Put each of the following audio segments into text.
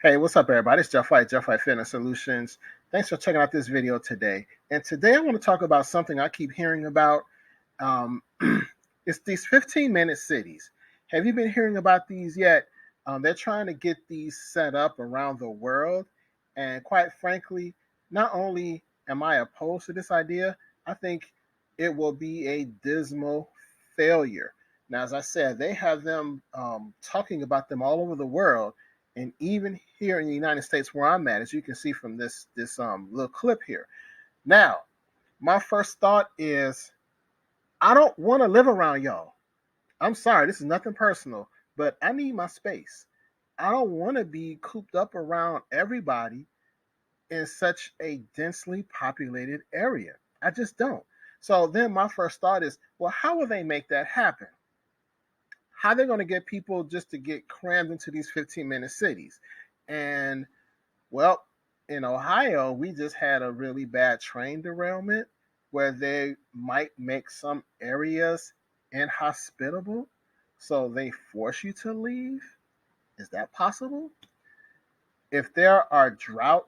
Hey, what's up, everybody? It's Jeff White, Jeff White Fitness Solutions. Thanks for checking out this video today. And today I want to talk about something I keep hearing about. Um, it's these 15-minute cities. Have you been hearing about these yet? They're trying to get these set up around the world. And quite frankly, not only am I opposed to this idea, I think it will be a dismal failure. Now, as I said, they have them talking about them all over the world, and even here in the United States where I'm at, as you can see from this little clip here. Now, my first thought is I don't want to live around y'all. I'm sorry, this is nothing personal, but I need my space. I don't want to be cooped up around everybody in such a densely populated area. I just don't. So then my first thought is, well, how will they make that happen? How are they going to get people just to get crammed into these 15-minute cities? And well, in Ohio, we just had a really bad train derailment where they might make some areas inhospitable, so they force you to leave. Is that possible? If there are drought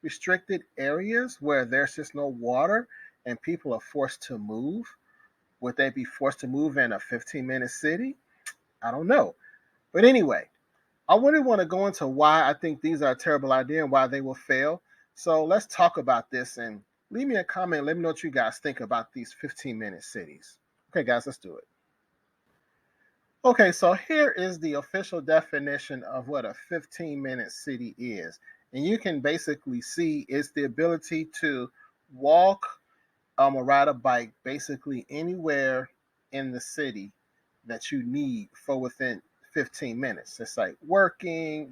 restricted areas where there's just no water and people are forced to move, would they be forced to move in a 15-minute city? I don't know. But anyway, I wouldn't want to go into why I think these are a terrible idea and why they will fail. So let's talk about this and leave me a comment. Let me know what you guys think about these 15-minute cities. Okay, guys, let's do it. Okay, so here is the official definition of what a 15-minute city is. And you can basically see it's the ability to walk or ride a bike basically anywhere in the city that you need for within 15 minutes. It's like working,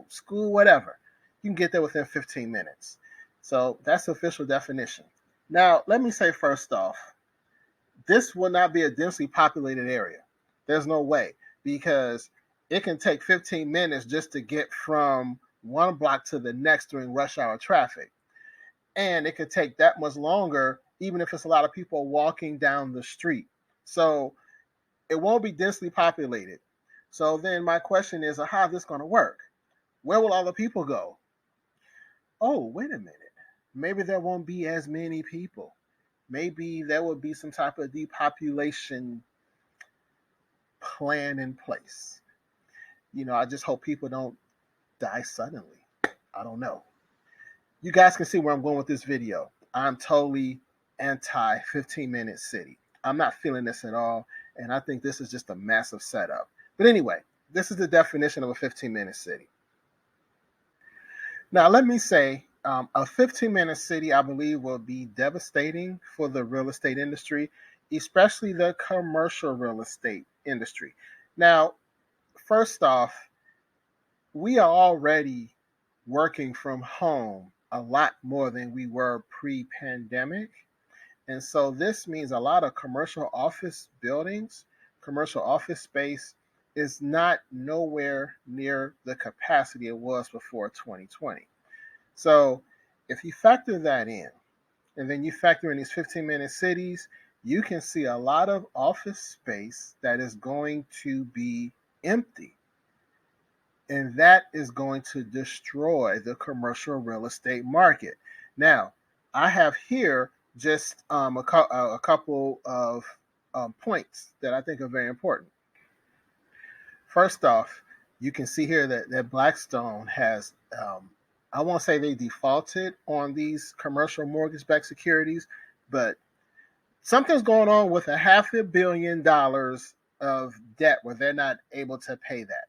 school, whatever. You can get there within 15 minutes. So that's the official definition. Now, let me say first off, this will not be a densely populated area. There's no way, because it can take 15 minutes just to get from one block to the next during rush hour traffic. And it could take that much longer, even if it's a lot of people walking down the street. So it won't be densely populated. So then my question is, how is this going to work? Where will all the people go? Oh, wait a minute. Maybe there won't be as many people. Maybe there will be some type of depopulation plan in place. I just hope people don't die suddenly. I don't know. You guys can see where I'm going with this video. I'm totally anti 15-minute city. I'm not feeling this at all. And I think this is just a massive setup. But anyway, this is the definition of a 15-minute city. Now, let me say a 15-minute city, I believe, will be devastating for the real estate industry, especially the commercial real estate industry. Now, first off, we are already working from home a lot more than we were pre-pandemic. And so this means a lot of commercial office buildings, commercial office space is not nowhere near the capacity it was before 2020. So if you factor that in, and then you factor in these 15-minute cities, you can see a lot of office space that is going to be empty. And that is going to destroy the commercial real estate market. Now, I have here just a couple of points that I think are very important. First off, you can see here that Blackstone has, I won't say they defaulted on these commercial mortgage-backed securities, but something's going on with $500 million of debt where they're not able to pay that.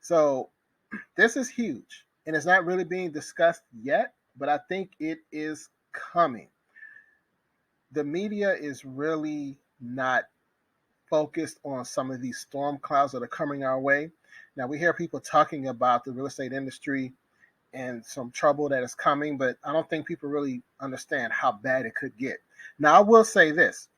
So this is huge, and it's not really being discussed yet, but I think it is coming. The media is really not focused on some of these storm clouds that are coming our way. Now, we hear people talking about the real estate industry and some trouble that is coming, but I don't think people really understand how bad it could get. Now, I will say this.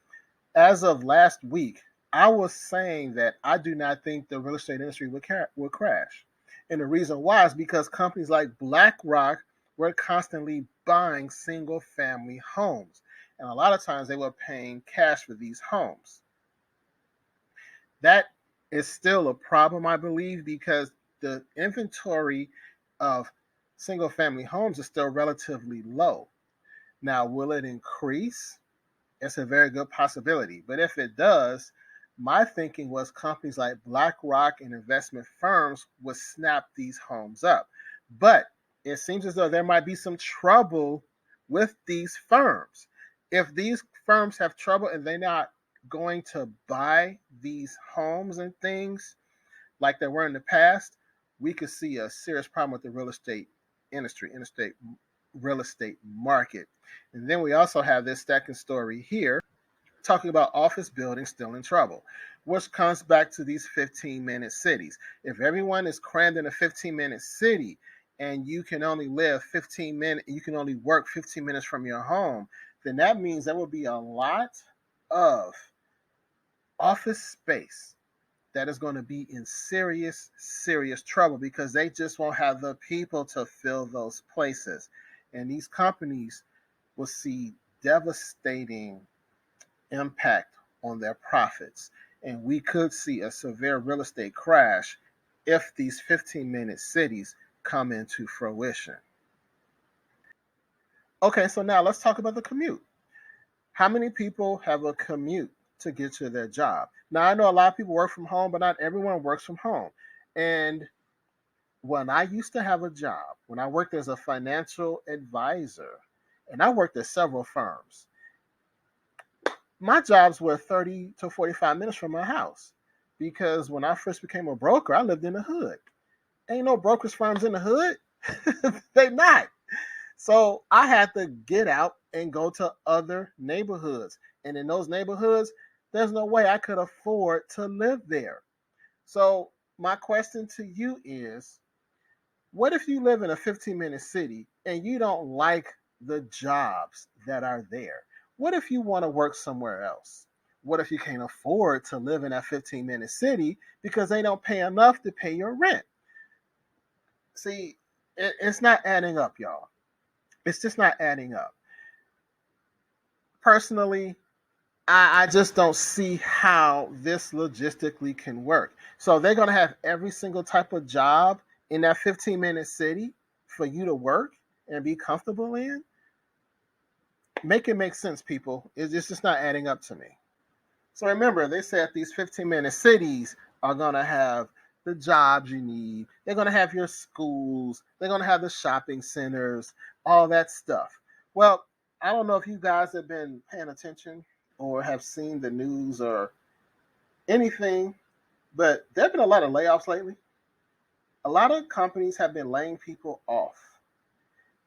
As of last week, I was saying that I do not think the real estate industry will crash. And the reason why is because companies like BlackRock were constantly buying single family homes. And a lot of times they were paying cash for these homes. That is still a problem, I believe, because the inventory of single family homes is still relatively low. Now, will it increase? It's a very good possibility. But if it does, my thinking was companies like BlackRock and investment firms would snap these homes up. But it seems as though there might be some trouble with these firms. If these firms have trouble and they're not going to buy these homes and things like they were in the past, we could see a serious problem with the real estate industry, interstate real estate market. And then we also have this second story here talking about office buildings still in trouble, which comes back to these 15-minute cities. If everyone is crammed in a 15-minute city and you can only live 15 minutes, you can only work 15 minutes from your home, then that means there will be a lot of office space that is going to be in serious, serious trouble because they just won't have the people to fill those places. And these companies will see devastating impact on their profits. And we could see a severe real estate crash if these 15-minute cities come into fruition. Okay, so now let's talk about the commute. How many people have a commute to get to their job? Now, I know a lot of people work from home, but not everyone works from home. And when I used to have a job, when I worked as a financial advisor, and I worked at several firms, my jobs were 30 to 45 minutes from my house because when I first became a broker, I lived in the hood. Ain't no brokerage firms in the hood. They not. So I had to get out and go to other neighborhoods. And in those neighborhoods, there's no way I could afford to live there. So my question to you is, what if you live in a 15-minute city and you don't like the jobs that are there? What if you want to work somewhere else? What if you can't afford to live in that 15-minute city because they don't pay enough to pay your rent? See, it's not adding up, y'all. It's just not adding up. Personally, I just don't see how this logistically can work. So they're going to have every single type of job in that 15-minute city for you to work and be comfortable in. Make it make sense, people. It's just not adding up to me. So remember, they said these 15-minute cities are going to have the jobs you need. They're going to have your schools. They're going to have the shopping centers, all that stuff. Well, I don't know if you guys have been paying attention or have seen the news or anything, but there have been a lot of layoffs lately. A lot of companies have been laying people off,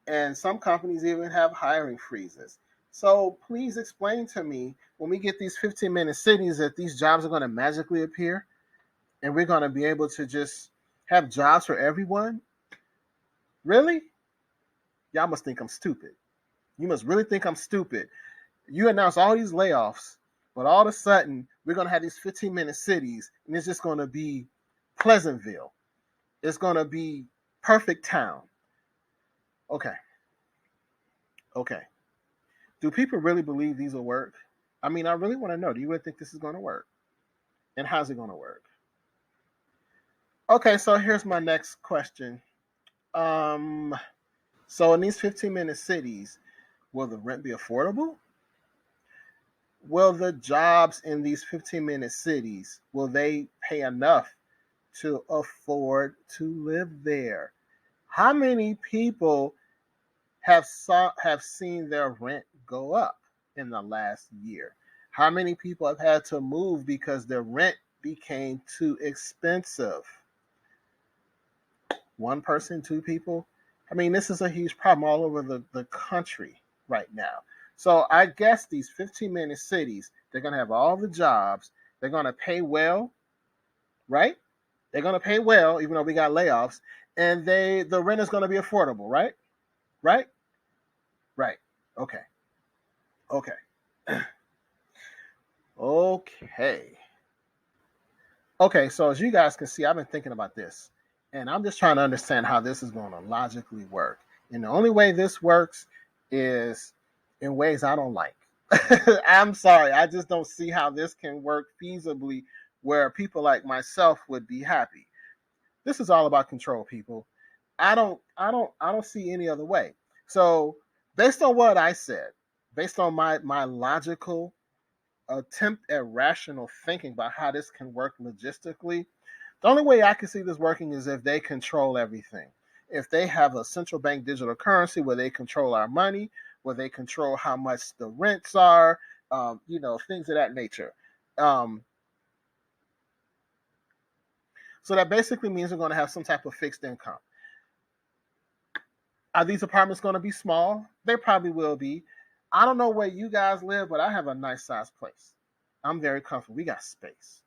and some companies even have hiring freezes. So please explain to me when we get these 15-minute cities that these jobs are going to magically appear and we're going to be able to just have jobs for everyone? Really? Y'all must think I'm stupid. You must really think I'm stupid. You announce all these layoffs, but all of a sudden we're going to have these 15-minute cities and it's just going to be Pleasantville. It's going to be perfect town. Okay. Okay. Do people really believe these will work? I mean, I really want to know. Do you really think this is going to work? And how's it going to work? Okay, so here's my next question. So in these 15-minute cities, will the rent be affordable? Will the jobs in these 15-minute cities, will they pay enough to afford to live there? How many people have seen their rent go up in the last year? How many people have had to move because their rent became too expensive? One person, two people? I mean, this is a huge problem all over the country right now. So I guess these 15-minute cities, they're going to have all the jobs. They're going to pay well, right? They're going to pay well, even though we got layoffs. And the rent is going to be affordable, right? Right? Right. Okay. Okay. Okay. Okay, so as you guys can see, I've been thinking about this, and I'm just trying to understand how this is going to logically work. And the only way this works is in ways I don't like. I'm sorry, I just don't see how this can work feasibly where people like myself would be happy. This is all about control, people. I don't see any other way. So based on what I said, based on my logical attempt at rational thinking about how this can work logistically, the only way I can see this working is if they control everything. If they have a central bank digital currency where they control our money, where they control how much the rents are, things of that nature. Um, so that basically means we're going to have some type of fixed income. Are these apartments going to be small? They probably will be. I don't know where you guys live, but I have a nice sized place. I'm very comfortable. We got space.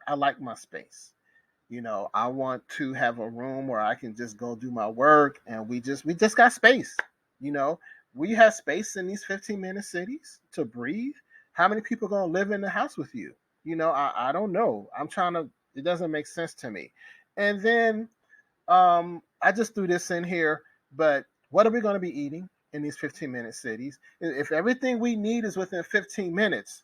I like my space. I want to have a room where I can just go do my work, and we just got space. You know, we have space in these 15-minute cities to breathe. How many people are gonna live in the house with you? I don't know. I'm trying to. It doesn't make sense to me. And then I just threw this in here, but what are we going to be eating in these 15-minute cities? If everything we need is within 15 minutes,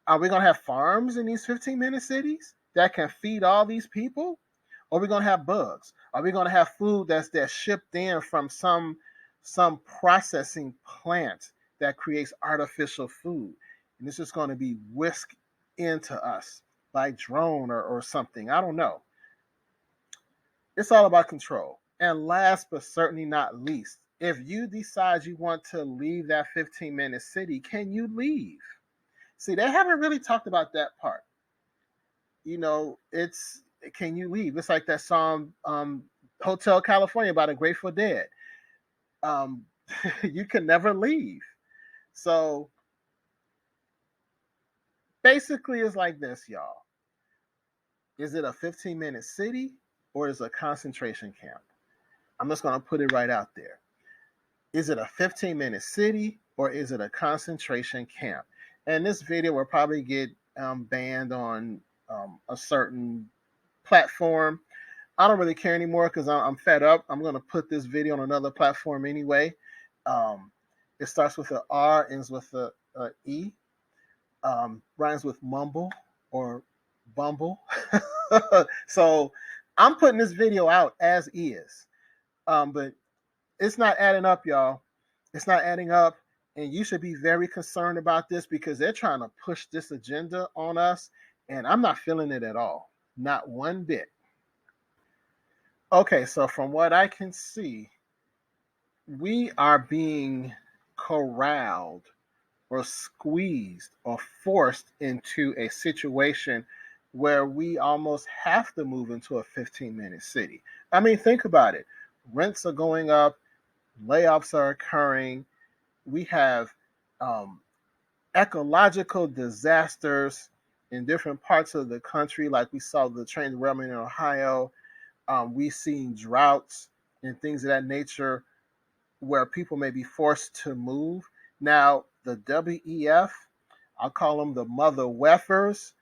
are we going to have farms in these 15-minute cities that can feed all these people? Or are we going to have bugs? Are we going to have food that's shipped in from some processing plant that creates artificial food? And it's just going to be whisked into us by drone or something. I don't know. It's all about control. And last but certainly not least, if you decide you want to leave that 15-minute city, can you leave? See, they haven't really talked about that part. It's can you leave? It's like that song, Hotel California by the Grateful Dead. Um, you can never leave. So basically, it's like this, y'all. Is it a 15-minute city or is it a concentration camp? I'm just going to put it right out there. Is it a 15-minute city or is it a concentration camp? And this video will probably get banned on a certain platform. I don't really care anymore because I'm fed up. I'm going to put this video on another platform anyway. Um, it starts with an R, ends with a E, rhymes with mumble or bumble. So I'm putting this video out as is. But it's not adding up, y'all. It's not adding up. And you should be very concerned about this because they're trying to push this agenda on us. And I'm not feeling it at all. Not one bit. Okay, so from what I can see, we are being corralled or squeezed or forced into a situation where we almost have to move into a 15-minute city. I mean, think about it. Rents are going up, layoffs are occurring. We have um, ecological disasters in different parts of the country, like we saw the train derailment in Ohio. We've seen droughts and things of that nature where people may be forced to move. Now, the WEF, I'll call them the mother weffers,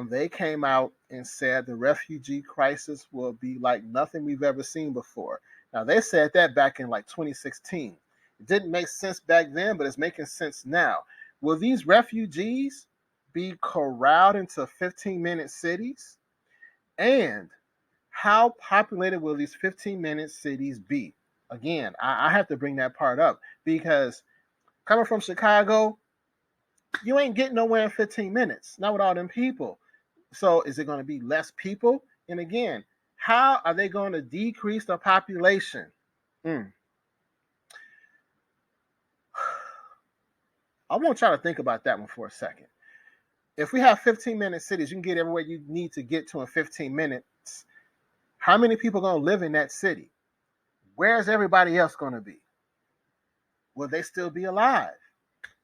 they came out and said the refugee crisis will be like nothing we've ever seen before. Now, they said that back in like 2016. It didn't make sense back then, but it's making sense now. Will these refugees be corralled into 15-minute cities? And how populated will these 15-minute cities be? Again, I have to bring that part up because coming from Chicago, you ain't getting nowhere in 15 minutes, not with all them people. So is it going to be less people? And again, how are they going to decrease the population? Mm. I want y'all to think about that one for a second. If we have 15-minute cities, you can get everywhere you need to get to in 15 minutes. How many people are going to live in that city? Where's everybody else going to be? Will they still be alive?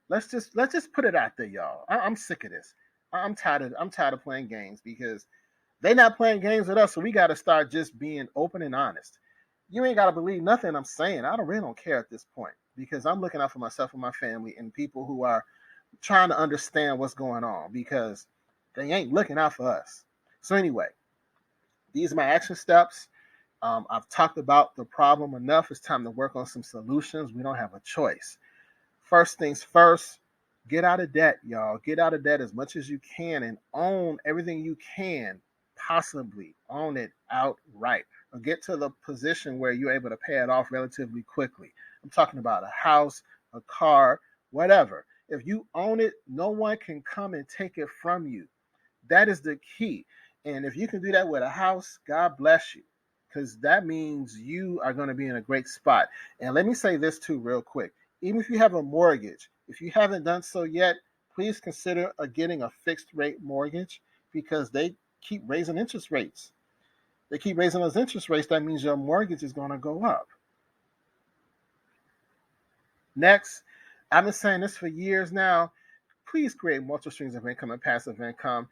Let's just put it out there, y'all. I'm sick of this. I'm tired of playing games because they're not playing games with us. So we got to start just being open and honest. You ain't got to believe nothing I'm saying. I really don't care at this point because I'm looking out for myself and my family and people who are trying to understand what's going on because they ain't looking out for us. So anyway, these are my action steps. I've talked about the problem enough. It's time to work on some solutions. We don't have a choice. First things first, get out of debt, y'all. Get out of debt as much as you can and own everything you can possibly own it outright or get to the position where you're able to pay it off relatively quickly. I'm talking about a house, a car, whatever. If you own it, no one can come and take it from you. That is the key. And if you can do that with a house, God bless you, because that means you are going to be in a great spot. And let me say this too, real quick. Even if you have a mortgage, if you haven't done so yet, please consider getting a fixed rate mortgage, because they keep raising interest rates. They keep raising those interest rates. That means your mortgage is going to go up. Next, I've been saying this for years now. Please create multiple streams of income and passive income.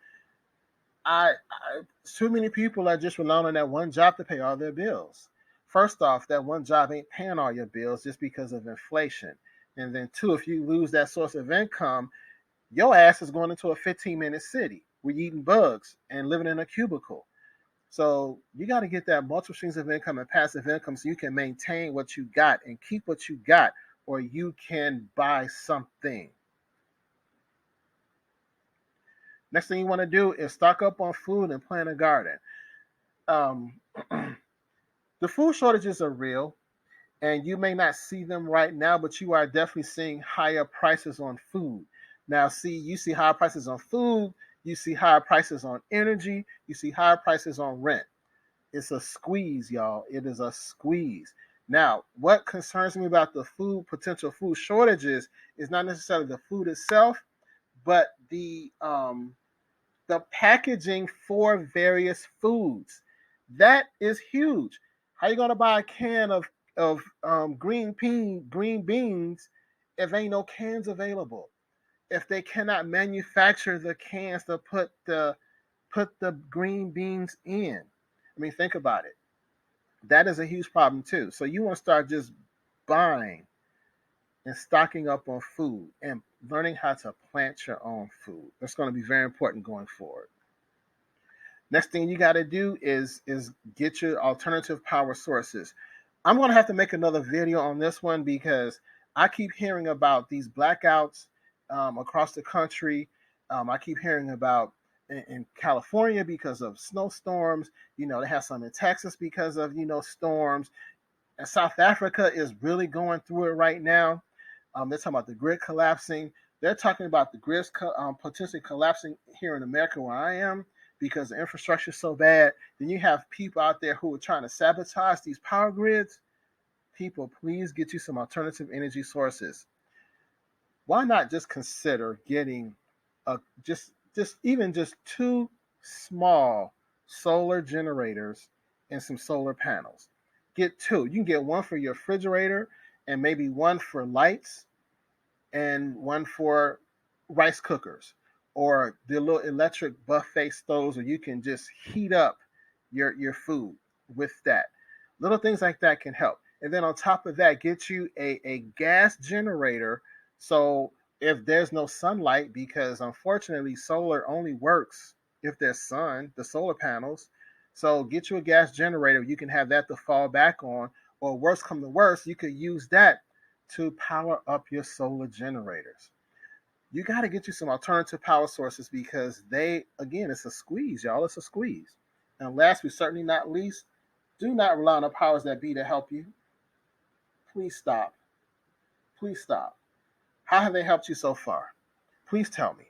Too many people are just relying on that one job to pay all their bills. First off, that one job ain't paying all your bills just because of inflation. And then two, if you lose that source of income, your ass is going into a 15-minute city where you're eating bugs and living in a cubicle. So you got to get that multiple streams of income and passive income so you can maintain what you got and keep what you got, or you can buy something. Next thing you want to do is stock up on food and plant a garden. Um, the food shortages are real, and you may not see them right now, but you are definitely seeing higher prices on food. Now, you see higher prices on food, you see higher prices on energy, you see higher prices on rent. It's a squeeze, y'all. It is a squeeze. Now, what concerns me about the potential food shortages is not necessarily the food itself, but the packaging for various foods. That is huge. How you gonna buy a can of green beans if ain't no cans available? If they cannot manufacture the cans to put the green beans in. I mean, think about it. That is a huge problem too. So you want to start just buying and stocking up on food and learning how to plant your own food. That's going to be very important going forward. Next thing you got to do is get your alternative power sources. I'm going to have to make another video on this one because I keep hearing about these blackouts across the country. I keep hearing about in California because of snowstorms. They have some in Texas because of storms. And South Africa is really going through it right now. They're talking about the grid collapsing. They're talking about the grids potentially collapsing here in America where I am because the infrastructure is so bad. Then you have people out there who are trying to sabotage these power grids. People, please get you some alternative energy sources. Why not just consider getting just even just two small solar generators and some solar panels? Get two. You can get one for your refrigerator and maybe one for lights and one for rice cookers, or the little electric buffet stoves where you can just heat up your food with that. Little things like that can help. And then on top of that, get you a gas generator. So if there's no sunlight, because unfortunately solar only works if there's sun, the solar panels. So get you a gas generator. You can have that to fall back on, or worst come to worst, you could use that to power up your solar generators. You got to get you some alternative power sources because it's a squeeze, y'all. It's a squeeze. And last but certainly not least, do not rely on the powers that be to help you. Please stop. Please stop. How have they helped you so far? Please tell me.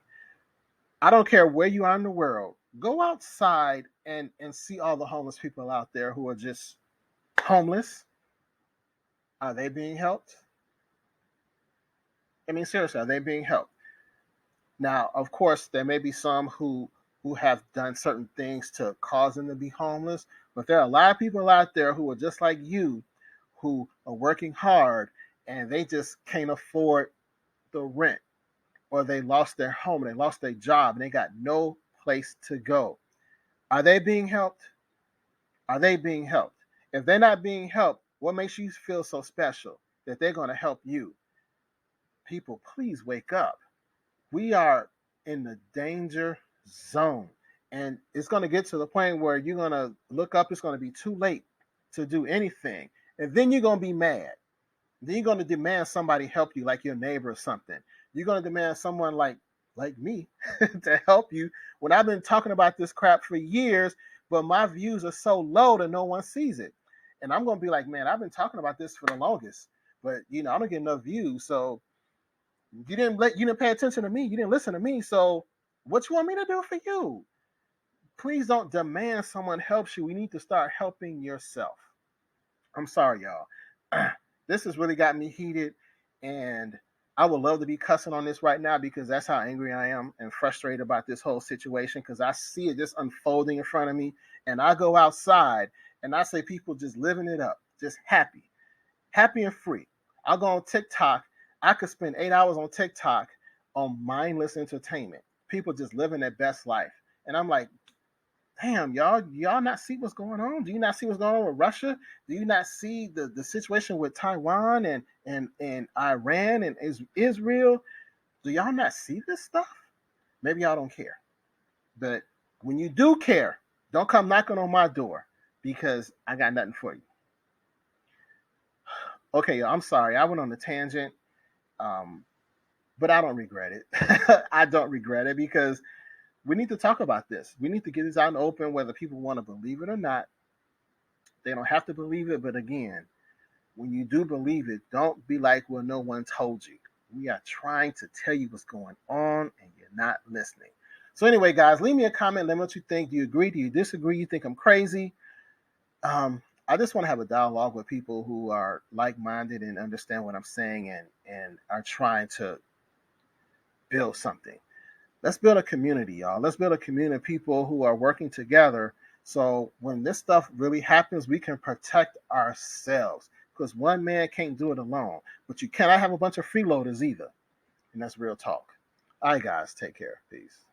I don't care where you are in the world. Go outside and see all the homeless people out there who are just homeless. Are they being helped? I mean, seriously, are they being helped? Now, of course, there may be some who have done certain things to cause them to be homeless, but there are a lot of people out there who are just like you, who are working hard and they just can't afford the rent, or they lost their home, they lost their job, and they got no place to go. Are they being helped? Are they being helped? If they're not being helped, what makes you feel so special that they're going to help you? People, please wake up. We are in the danger zone. And it's going to get to the point where you're going to look up, it's going to be too late to do anything. And then you're going to be mad. Then you're going to demand somebody help you, like your neighbor or something. You're going to demand someone like me to help you when I've been talking about this crap for years, but my views are so low that no one sees it. And I'm gonna be like, man, I've been talking about this for the longest, but I don't get enough views. So you didn't pay attention to me, you didn't listen to me. So what you want me to do for you? Please don't demand someone helps you. We need to start helping yourself. I'm sorry, y'all. This has really got me heated, and I would love to be cussing on this right now because that's how angry I am and frustrated about this whole situation because I see it just unfolding in front of me. And I go outside and I say people just living it up, just happy and free. I'll go on TikTok. I could spend 8 hours on TikTok on mindless entertainment. People just living their best life. And I'm like, damn, y'all not see what's going on? Do you not see what's going on with Russia? Do you not see the situation with Taiwan and Iran and Israel? Do y'all not see this stuff? Maybe y'all don't care. But when you do care, don't come knocking on my door because I got nothing for you. Okay, I'm sorry. I went on a tangent. Um, but I don't regret it. I don't regret it because we need to talk about this. We need to get this out in the open, whether people want to believe it or not. They don't have to believe it, but again, when you do believe it, don't be like, well, no one told you. We are trying to tell you what's going on and you're not listening. So anyway, guys, leave me a comment. Let me know what you think. Do you agree? Do you disagree? You think I'm crazy? I just want to have a dialogue with people who are like-minded and understand what I'm saying and are trying to build something. Let's build a community, y'all. Let's build a community of people who are working together. So when this stuff really happens, we can protect ourselves because one man can't do it alone. But you cannot have a bunch of freeloaders either. And that's real talk. All right, guys, take care. Peace.